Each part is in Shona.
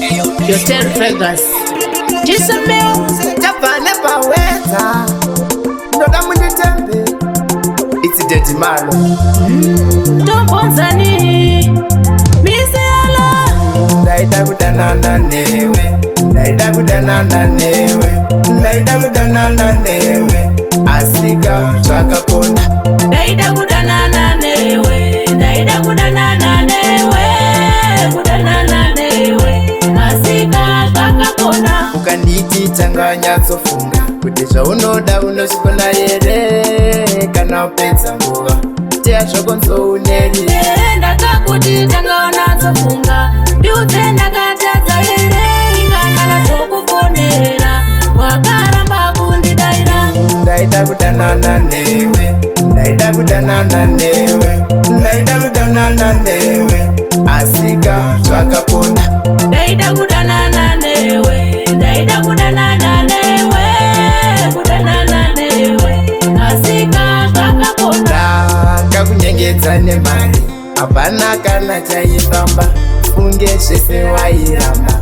Yotel Vegas Chisameo Tapane paweta Ndoda munditembe It's Dadday Mallow Tombonzani Misi Yala Ndaida kudanana newe Ndaida kudanana newe Ndaida kudanana newe Asika twakakona Ndaida kudanana newe Ndaida kudanana newe Kudanana newe Asika twakakona Ukanditi changanya tsofunga Kuti zvaunoda unosvikona here Kana upedza nguva Tea zvako nzouneri Ndakakuti tangaona tsofunga Ndiudze ndakatadza here Ingangala tokufonera Wakaramba kundidaira Ndaida kudanana newe Ndaida kudanana newe Ndaida kudanana newe Asika twakakona Ndaida kudanana newe Ndaida kudanana newe Kudanana newe Asika twakakona Ndakakunyengedza nemari Hapana kana chaifamba Funge zvese wairamba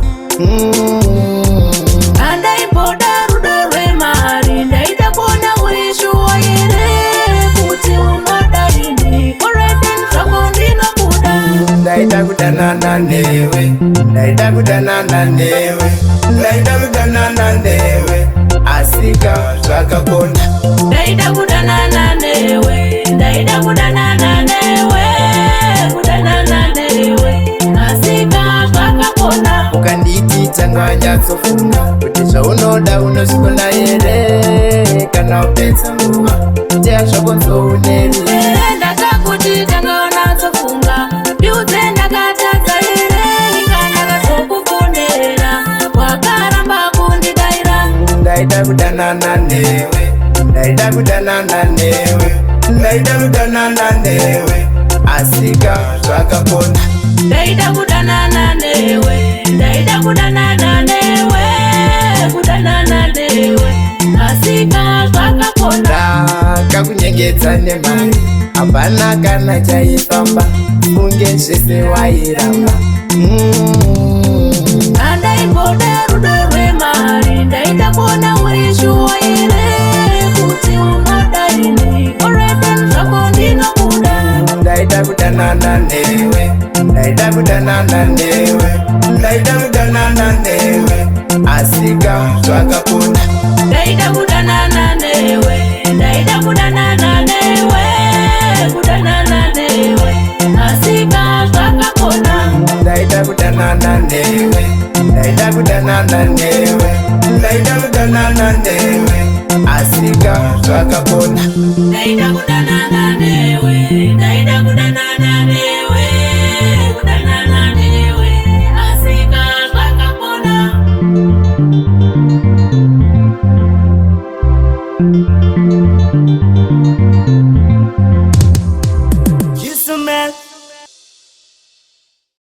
Andaipoda rudo rwemari Ndaida kuona urishuwa here Kuti unodai Already zvako ndinokuda Ndaida kudanana newe Ndaida kudanana newe Ndaida kudanana newe Asika twakakona Ndaida kudanana newe Ndaida kudanana newe Kudanana newe Asika twakakona Ukanditi changanya tsofunga Kuti zvaunoda unosvikona here Kana upedza nguva Tea zvako nzouneri Ndakakuti tangaona tsofunga Ndiudze ndakatadza here Ingangala tokufonera Wakaramba kundidaira Ndaida kudanana newe Ndaida kudanana newe Ndaida kudanana newe Asika twakakona Ndaida kudanana newe Ndaida kudanana newe Kudanana newe Asika twakakona Ndakakunyengedza nemari Hapana kana chaifamba Funge zvese wairamba Andaipoda rudo rwemari Ndaida kuona urishuwa here Kuti unodai Already zvako ndinokuda Ndaida kudanana newe Ndaida kudanana newe Ndaida kudanana newe Asika twakakona Ndaida kudanana newe Ndaida kudanana newe Kudanana newe Asika twakakona Ndaida kudanana newe Ndaida kudanana newe Ndaida kudanana newe Asika twakakona Ndaida kudanana newe Ndaida kudanana newe Kudanana newe Asika twakakona